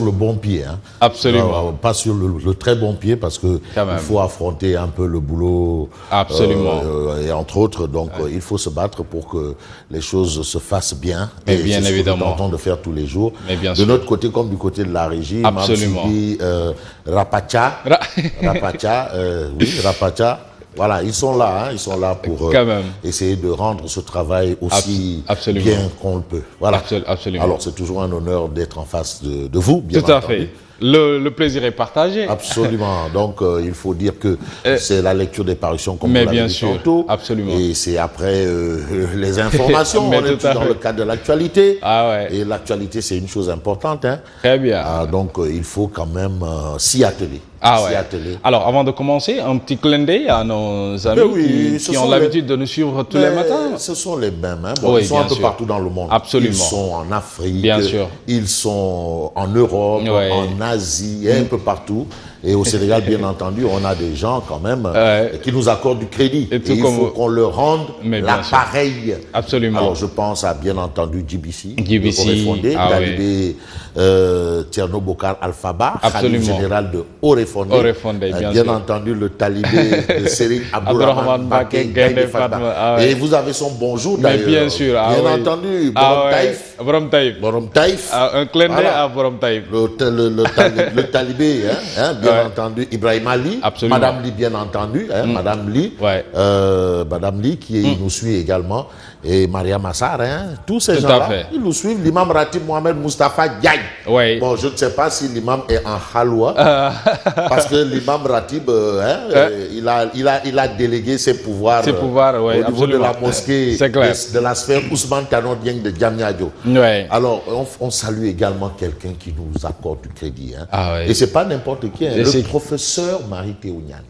le bon pied. Hein. Absolument. Pas sur le très bon pied parce que il faut affronter un peu le boulot. Absolument. Et entre autres, donc il faut se battre pour que les choses se fassent bien. Mais et bien évidemment. C'est ce que nous tentons de faire tous les jours. Mais bien de sûr. notre côté comme du côté de la régie. Absolument. Rapacha. Rapacha. Oui, Rapacha. Voilà, ils sont là, hein, ils sont là pour essayer de rendre ce travail aussi bien qu'on le peut. Voilà. Absolument. Alors c'est toujours un honneur d'être en face de vous, bien entendu. Tout à entendu. fait. Le plaisir est partagé. Absolument. Donc, il faut dire que c'est la lecture des parutions comme vous l'avez dit tantôt. Absolument. Et c'est après les informations. On est plus dans le cadre de l'actualité. Ah ouais. Et l'actualité, c'est une chose importante. Hein. Très bien. Donc, il faut quand même s'y atteler. Ah ouais. Alors, avant de commencer, un petit clin d'œil à nos amis qui ont l'habitude de nous suivre tous les matins. Ce sont les mêmes. Hein. Bon, ils sont un peu partout dans le monde. Absolument. Ils sont en Afrique. Bien sûr. Ils sont en Europe, en Asie, un peu partout. Et au Sénégal, bien entendu, on a des gens quand même qui nous accordent du crédit. Et il faut qu'on leur rende l'appareil. Absolument. Alors, je pense à, bien entendu, GBC, le fondé, Dalibé Tierno Bokar Alphaba, Khalif général de Orefondé, bien entendu, le talibé de Serigne Abdourahmane Baké, Gaïndé Fatma. Et vous avez son bonjour d'ailleurs. Bien sûr. Bien entendu, Borom Taïf. Borom Taïf. Un clin d'œil à Borom Taïf. Le talibé, bien entendu, Ibrahim Ali, Madame Li, bien entendu, Madame Li, Madame Li qui nous suit également, et Maria Massar, tous ces gens-là, ils nous suivent. L'imam Ratib Mohamed Mustafa Diagne. Bon, je ne sais pas si l'imam est en Haloua, parce que l'imam Ratib, il a délégué ses pouvoirs, au niveau de la mosquée, de la sphère Ousmane Tanor Dieng de Diamniadio. Alors, on salue également quelqu'un qui nous accorde du crédit. Et c'est pas n'importe qui, le professeur Mary-Théo Niane.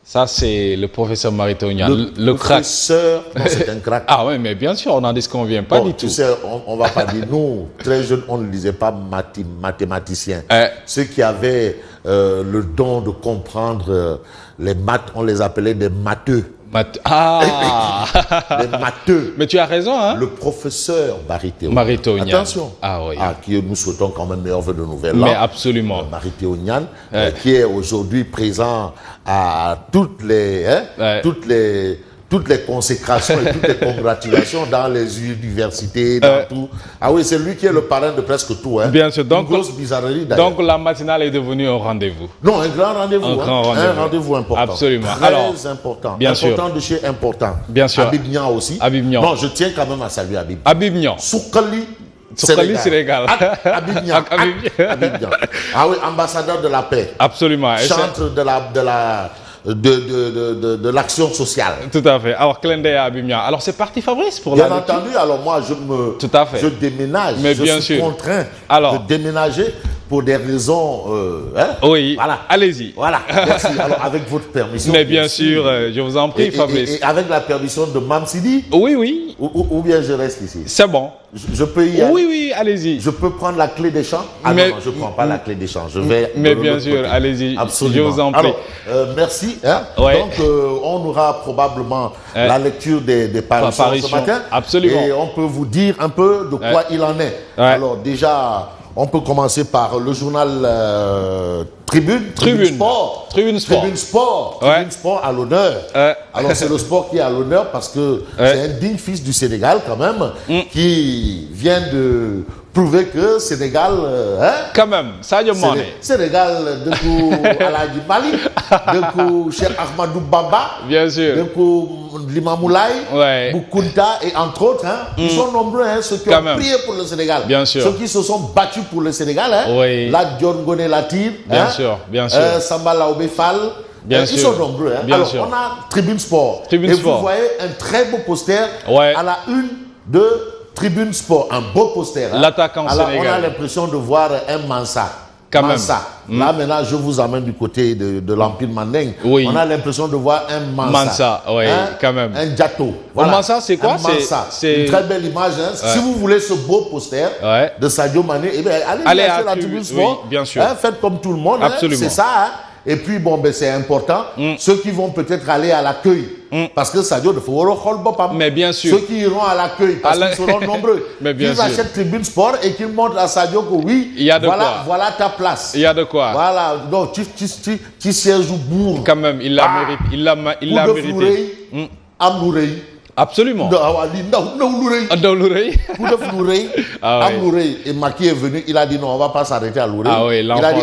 Ça, c'est le professeur Mary-Théo Niane, le professeur, non, c'est un crack. Oui, mais bien sûr, on n'en disconvient pas du tout. Tu sais, on va pas dire, nous, très jeunes, on ne lisait pas mathématiciens. Ceux qui avaient le don de comprendre les maths, on les appelait des matheux. Les matheux. Mais tu as raison, hein. Le professeur Mary-Théo Niane. Attention. Qui nous souhaitons quand même meilleurs vœux de nouvelles. Mais absolument. Mary-Théo Niane, qui est aujourd'hui présent à toutes les consécrations et toutes les congratulations dans les universités, dans tout. Oui, c'est lui qui est le parrain de presque tout. Bien sûr. Donc, une grosse bizarrerie d'ailleurs. Donc la matinale est devenue un rendez-vous. Non, un grand rendez-vous. Un rendez-vous important. Absolument. Très important. Bien sûr. Important de chez important. Bien sûr. Habib Niang aussi. Habib Niang. Non, je tiens quand même à saluer Habib. Habib Niang. Soukali Sénégal. Habib Niang. Ah oui, ambassadeur de la paix. Absolument. Chantre de l'action sociale. Tout à fait. Alors, clin d'œil à Habib Niang. Alors, c'est parti, Fabrice, pour bien entendu. Alors, moi, je déménage. Mais je bien suis sûr. contraint de déménager pour des raisons... oui, voilà. Allez-y. Voilà, merci. Alors, avec votre permission... Mais bien sûr, je vous en prie, Fabrice. Et avec la permission de Mam Sidi? Oui. Ou bien je reste ici? C'est bon. Je peux y aller? Oui, allez-y. Je peux prendre la clé des champs? Non, je ne prends pas la clé des champs. Je vais... Mais bien sûr, allez-y. Absolument. Je vous en prie. Alors, merci. Donc, on aura probablement la lecture des parutions ce matin. Absolument. Et on peut vous dire un peu de quoi il en est. Alors, déjà... On peut commencer par le journal Tribune Sport. Tribune Sport à l'honneur. Alors c'est le sport qui est à l'honneur parce que c'est un digne fils du Sénégal quand même qui vient de prouver que Sénégal... quand même, Sadio Mané. Sénégal, de coup Aladji Mali, de coup Cheikh Ahmadou Bamba, bien sûr, de coup Limamoulaye, Boukounta et entre autres. Ils sont nombreux, ceux qui ont prié pour le Sénégal. Bien sûr. Ceux qui se sont battus pour le Sénégal. La John Goné Latir. Bien sûr. Samba Laobé Fall. Ils sont nombreux. Alors, on a Tribune Sport. Vous voyez un très beau poster à la une de Tribune Sport. Un beau poster. L'attaquant sénégalais. On a l'impression de voir un Mansa. Là, maintenant, je vous amène du côté de l'Empire Manding. On a l'impression de voir un Mansa. Quand même. Un Djato. Voilà. Mansa, c'est quoi? C'est une très belle image. Si vous voulez ce beau poster de Sadio Mané, allez acheter la Tribune Sport. Bien sûr. Faites comme tout le monde. Absolument. C'est ça. Et puis, c'est important. Ceux qui vont peut-être aller à l'accueil Parce que Sadio de Foro Holbopam. Mais bien sûr. Ceux qui iront à l'accueil, parce qu'ils seront nombreux. Mais bien qu'ils sûr. achètent Tribune Sport et qu'ils montrent à Sadio que oui, il y a de quoi. Voilà ta place. Il y a de quoi. Voilà, donc tu sièges au bourg. Quand même, il la mérite. Il l'a mérité. Amouré. Absolument. Et Macky est venu, il a dit non, on ne va pas s'arrêter à Louré. Ah oui, il a dit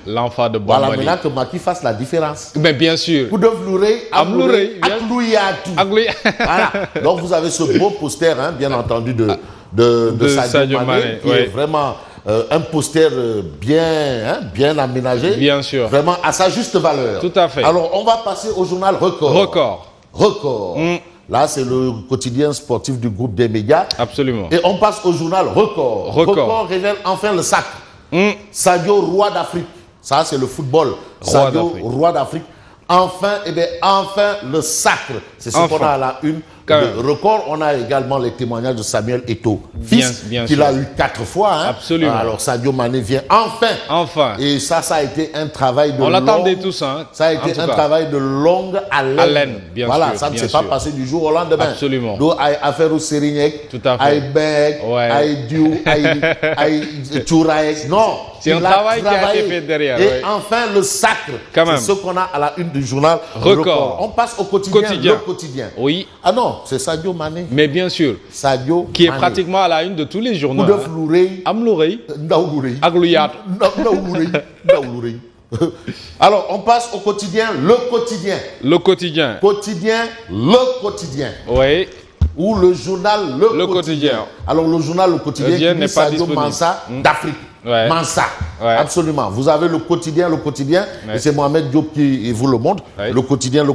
l'enfant de Bambali. Voilà maintenant que Macky fasse la différence. Mais bien sûr. Voilà. Donc vous avez ce beau poster, hein, bien entendu, de Sadio Mané, qui est vraiment un poster bien aménagé. Bien sûr. Vraiment à sa juste valeur. Tout à fait. Alors on va passer au journal Record. Là, c'est le quotidien sportif du groupe des médias. Absolument. Et on passe au journal Record. Record révèle enfin le sacre. Sadio, roi d'Afrique. Ça, c'est le football. Sadio, roi d'Afrique. Enfin, enfin le sacre. C'est ce qu'on a à la une. Record, on a également les témoignages de Samuel Eto'o, fils, qu'il a eu 4 fois. Hein. Absolument. Alors Sadio Mané vient enfin. Et ça a été un travail de on l'attendait tous. Hein. Ça a été un travail de longue haleine. Bien voilà, sûr, ça ne s'est pas passé du jour au lendemain. Absolument. Donc, affaire au Sérignac, tout à fait. Beg, Diou, Touraïs. Non. C'est un travail qui a été fait derrière. Et enfin, le sacre. C'est ce qu'on a à la une du journal Record. On passe au quotidien. Le quotidien. Oui. Ah non, c'est Sadio Mané. Mais bien sûr. Sadio qui Mané. est pratiquement à la une de tous les journaux. Alors, on passe au quotidien. Le quotidien. Le quotidien. Le quotidien. Oui. Ou le journal Le Quotidien. Alors, le journal Le Quotidien qui dit Sadio Mansa d'Afrique. Ouais. Mansa. Ouais. Absolument. Vous avez le quotidien. Ouais. Et c'est Mohamed Diop qui vous le montre. Ouais. Le quotidien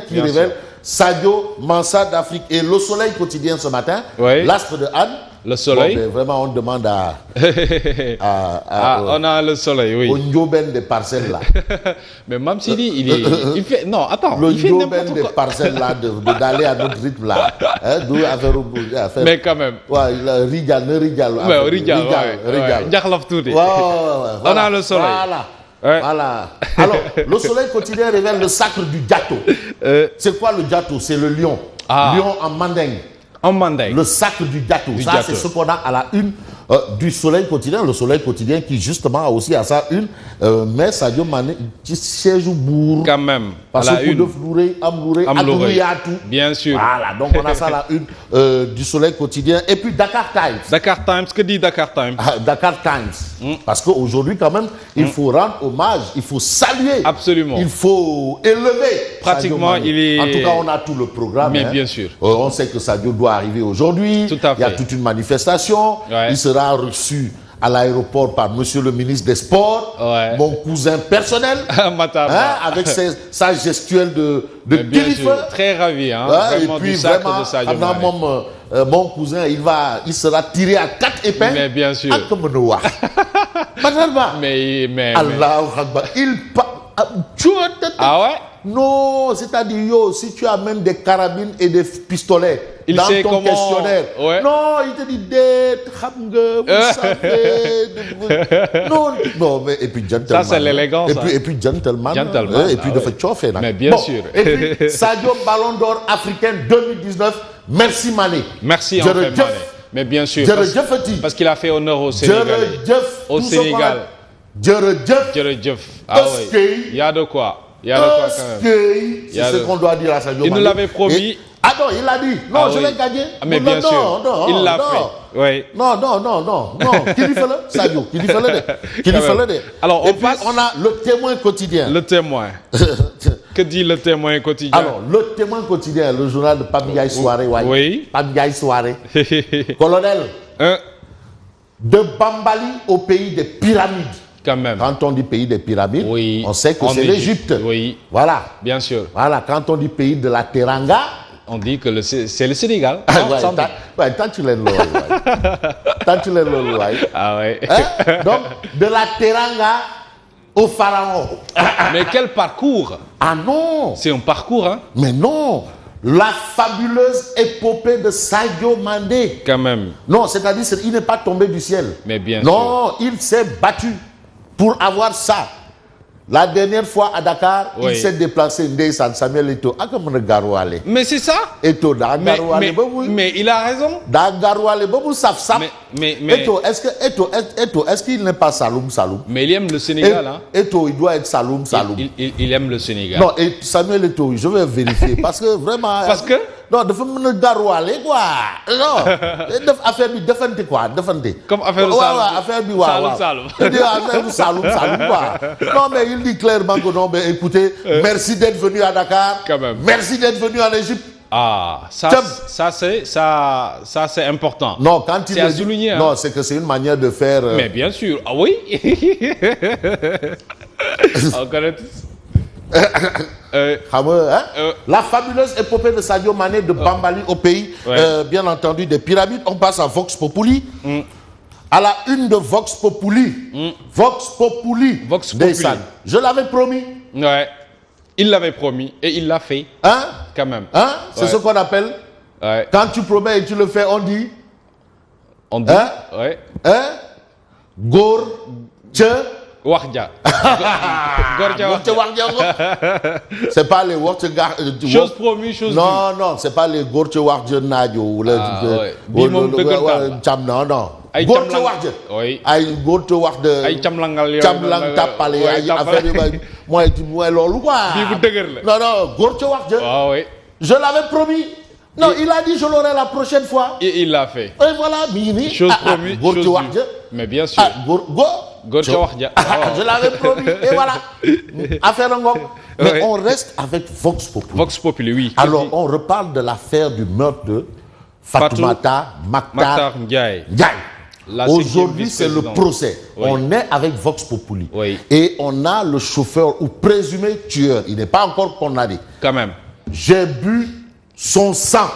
qui bien révèle sûr. Sadio Mansa d'Afrique. Et le Soleil quotidien ce matin, l'astre de Anne. Le Soleil. Bon, vraiment, on demande on a le Soleil, oui. Au Ndioben des parcelles là. Mais Mam Sidi, il fait. Non, attends. Le Ndioben des parcelles là, d'aller à notre rythme là. Hein, mais quand même. Ouais, Rigal. On a le Soleil. Voilà. Alors, le Soleil quotidien révèle le sacre du gâteau. C'est quoi le gâteau? C'est le lion. Lion en mandingue. Le sacre du gâteau. Ça, c'est ce qu'on a à la une du Soleil quotidien. Le Soleil quotidien qui, justement, a aussi à sa une, mais Sadio Mané, qui siège au bourg. Quand même. Parce que de Flouré, Amlouré, Atouyatou. Bien sûr. Voilà, donc on a ça à la une du Soleil quotidien. Et puis Dakar Times. Dakar Times, que dit Dakar Times? Dakar Times. Parce qu'aujourd'hui, quand même, il faut rendre hommage, il faut saluer. Absolument. Il faut élever. Pratiquement, il est. En tout cas, on a tout le programme. Mais bien sûr. On sait que Sadio doit arriver aujourd'hui. Tout à fait. Il y a toute une manifestation. Il sera reçu à l'aéroport par monsieur le ministre des Sports, mon cousin personnel, avec sa gestuelle de kilifa. Très ravi, hein, et puis vraiment, mon cousin, il sera tiré à 4 épingles. Mais bien sûr. Mais Allahu Akbar. Ah ouais? Non, c'est-à-dire, si tu as même des carabines et des pistolets dans ton questionnaire, non, il te dit vous savez, non, mais et puis gentleman. Ça, c'est l'élégance. Et puis gentleman. Et puis de faire chauffer. Mais bien sûr. Et puis Sadio Ballon d'Or africain 2019. Merci Mané. Merci en fait Mané. Mais bien sûr. Parce qu'il a fait honneur au Sénégal. Au Sénégal. Ah oui. Il y a de quoi. Il y a de quoi quand même. C'est ce qu'on doit dire à Sadio Mané. Il nous l'avait promis. Ah non, il l'a dit. Non, je l'ai gagné. Mais bien sûr. Il l'a fait. Oui. Non. Qui lui fait le Sadio. Qui lui fait le. Alors, on a le Témoin quotidien. Le Témoin. Que dit le Témoin quotidien? Alors, le Témoin quotidien, le journal de Pabiaï Soiré. Oui. Pabiaï Soiré. Colonel. De Bambali au pays des pyramides. Quand même. Quand on dit pays des pyramides, on sait que c'est l'Égypte. Oui. Voilà. Bien sûr. Voilà. Quand on dit pays de la Teranga, on dit que c'est le Sénégal. Tant tu l'es loin. Ah ouais. Donc, de la Teranga au Pharaon. Mais quel parcours! Ah non! C'est un parcours, hein? Mais non! La fabuleuse épopée de Sadio Mané. Quand même. Non, c'est-à-dire il n'est pas tombé du ciel. Mais bien sûr. Non, il s'est battu pour avoir ça. La dernière fois à Dakar, il s'est déplacé Ndeysaan Samuel Eto'o. Mais c'est ça. Eto'o, mais il a raison. Mais Eto'o, est-ce qu'il n'est pas Saloum? Mais il aime le Sénégal. Eto'o, il doit être Saloum. Il aime le Sénégal. Non, et Samuel Eto'o, je vais vérifier. Parce que vraiment... Parce que non, il faut me garoualer, quoi. Non, affaire bi defante quoi, defante. Comme affaire Saloum, quoi. Non, mais il dit clairement que non, mais écoutez, merci d'être venu à Dakar. Quand même. Merci d'être venu en Égypte. Ah, ça c'est important. Non, quand il a souligné. Hein. Non, c'est que c'est une manière de faire. Mais bien sûr, ah oui. On connaît tous. La fabuleuse épopée de Sadio Mané de Bambali au pays, bien entendu des pyramides. On passe à Vox Populi. À la une de Vox Populi. Vox Populi. Je l'avais promis. Ouais. Il l'avait promis et il l'a fait. Hein? Quand même. Hein? C'est ce qu'on appelle. Ouais. Quand tu promets et tu le fais, on dit. On dit. Hein? Ouais. Hein? Gor. Wardja. C'est pas les Wardja. Chose promis, chose due. Non, c'est pas les Gorche Wardja Nadjo ou les. Non, non. Gorche Wardja. Oui. Ay Gorche Wardja. Ay Chamlangal. Chamlang tapale. Ay affaire moi lolu quoi. Non, Gorche Wardja. Ah oui. Je l'avais promis. Non, il a dit je l'aurai la prochaine fois. Et il l'a fait. Et voilà, Mini. Chose promis, chose due. Mais bien sûr. Je l'avais promis. Et voilà. Affaire Ngok. Mais on reste avec Vox Populi. Vox Populi, oui. Alors, on reparle de l'affaire du meurtre de Fatoumata Mactar Ndiaye. Aujourd'hui, c'est le procès. Oui. On est avec Vox Populi. Oui. Et on a le chauffeur ou présumé tueur. Il n'est pas encore condamné. Quand même. J'ai bu son sang.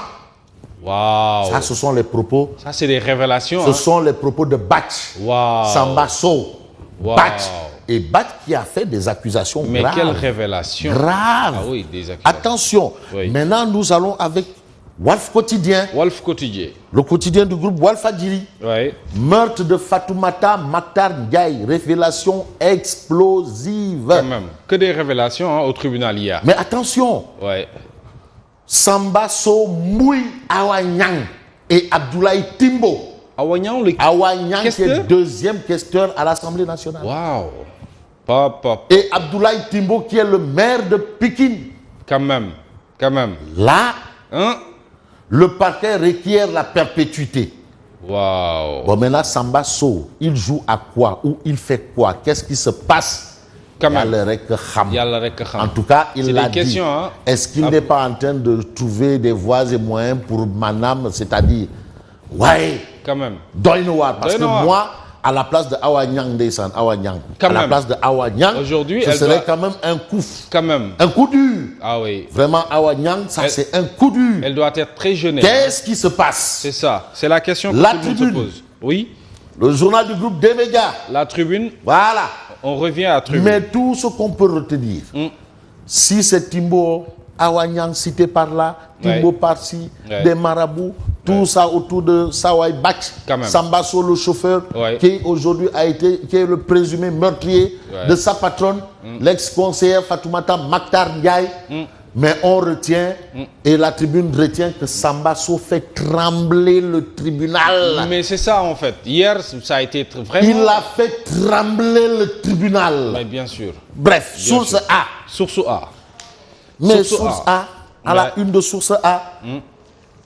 Waouh. Ça, ce sont les propos. Ça, c'est des révélations. Ce sont les propos de Batch. Waouh. Sambasso. Wow. Batch. Et Batch qui a fait des accusations graves. Mais quelle révélation. Grave. Ah oui, des accusations. Attention. Oui. Maintenant, nous allons avec Walf Quotidien. Walf Quotidien. Le quotidien du groupe Walf Adjiri. Oui. Meurtre de Fatoumata Mactar Ndiaye. Révélation explosive. Quand même. Que des révélations au tribunal hier. Mais attention. Oui. Sambasso Moui Awanyang et Abdoulaye Timbo. Awanyang, qui est deuxième questeur à l'Assemblée nationale. Waouh. Papa. Et Abdoulaye Timbo qui est le maire de Pékin. Quand même. Là, le parquet requiert la perpétuité. Waouh. Bon, maintenant, Sambasso, il joue à quoi? Ou il fait quoi? Qu'est-ce qui se passe? En tout cas, il l'a dit. Hein? Est-ce qu'il n'est pas en train de trouver des voies et moyens pour Manam, c'est-à-dire, ouais, quand même. Parce que moi, à la place de Awanyang, à la place de Awanyang, aujourd'hui, ce serait quand même un coup. Quand même. Un coup dur. Ah oui. Vraiment, Awanyang, ça c'est un coup dur. Elle doit être très jeune. Qu'est-ce qui se passe? C'est ça. C'est la question que la tout le monde se pose. Oui. Le journal du groupe des médias. La Tribune. Voilà. On revient à la Tribune. Mais tout ce qu'on peut retenir, si c'est Timbo, Awanyang cité par là, Timbo par-ci, des marabouts, tout ça autour de Sawai Batch, Sambasso le chauffeur, qui aujourd'hui qui est le présumé meurtrier de sa patronne, l'ex-conseillère Fatoumata Mactar Ndiaye. Mais on retient, et la Tribune retient que Sambasso fait trembler le tribunal. Mais c'est ça en fait. Hier, ça a été vraiment... Il a fait trembler le tribunal. Mais bien sûr. Bref, source A. Source A. Mais source A, à la une de source A,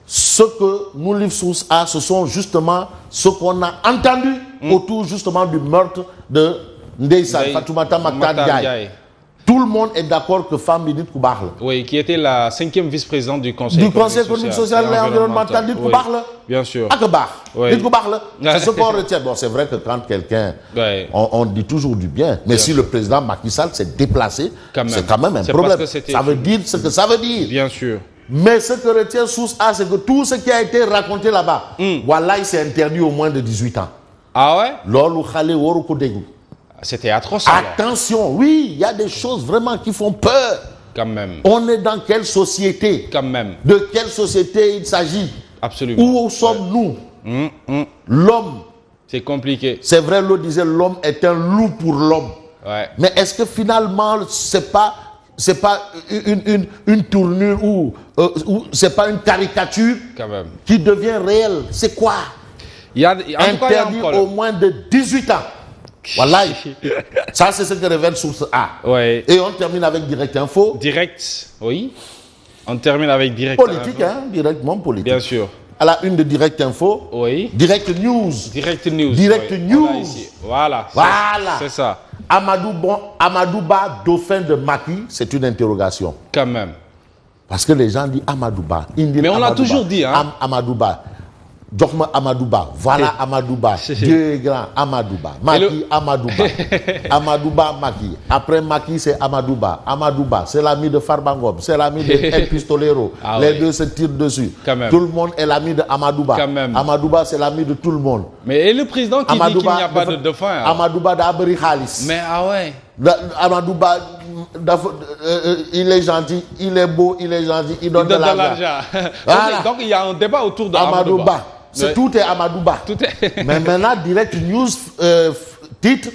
ce que nous livre source A, ce sont justement ce qu'on a entendu autour justement du meurtre de Ndeysaan Fatoumata Mactar Ndiaye. Tout le monde est d'accord que femme Lidit Koubarle. Oui, qui était la 5e vice-présidente du Conseil économique, social et environnemental, Lidit Koubarle. Bien sûr. Lidit Koubarle. C'est ce qu'on retient. Bon, c'est vrai que quand quelqu'un, on dit toujours du bien, mais si le président Macky Sall s'est déplacé, c'est quand même un problème. Ça veut dire ce que ça veut dire. Bien sûr. Mais ce que retient source A, c'est que tout ce qui a été raconté là-bas, voilà, il s'est interdit au moins de 18 ans. Ah ouais? Lolo Khale Woroko Degou. C'était atroce. Attention, oui, il y a des choses vraiment qui font peur. Quand même. On est dans quelle société? Quand même. De quelle société il s'agit? Absolument. Où sommes-nous? L'homme. C'est compliqué. C'est vrai, l'autre disait l'homme est un loup pour l'homme. Ouais. Mais est-ce que finalement, c'est pas une tournure ou c'est pas une caricature quand même qui devient réelle? C'est quoi? Interdit au moins de 18 ans. Voilà. Ça, c'est ce que révèle Source A. Ouais. Et on termine avec Direct Info. Direct, oui. On termine avec Direct Politique, hein, directement politique. Bien sûr. À la une de Direct Info. Oui. Direct News. Direct News. Direct oui. News. Voilà. C'est ça. Amadouba, dauphin de Macky, c'est une interrogation. Quand même. Parce que les gens disent Amadouba. Mais on l'a toujours dit, hein. Amadouba. Dogma Amadouba. Voilà Amadouba. Dieu est grand. Amadouba. Macky, Amadouba. Amadouba, Macky. Après Macky, c'est Amadouba. Amadouba, c'est l'ami de Farbangom. C'est l'ami de El Pistolero. Les deux se tirent dessus. Tout le monde est l'ami de Amadouba. Amadouba, c'est l'ami de tout le monde. Mais et le président qui dit qu'il n'y a pas de dauphin? Amadouba d'Abri Khalis. Mais ah ouais. Amadouba, il est gentil, il est beau, il est gentil, il donne de l'argent. Voilà. Donc il y a un débat autour de Amadouba. Tout est Amadouba. Mais maintenant, Direct News titre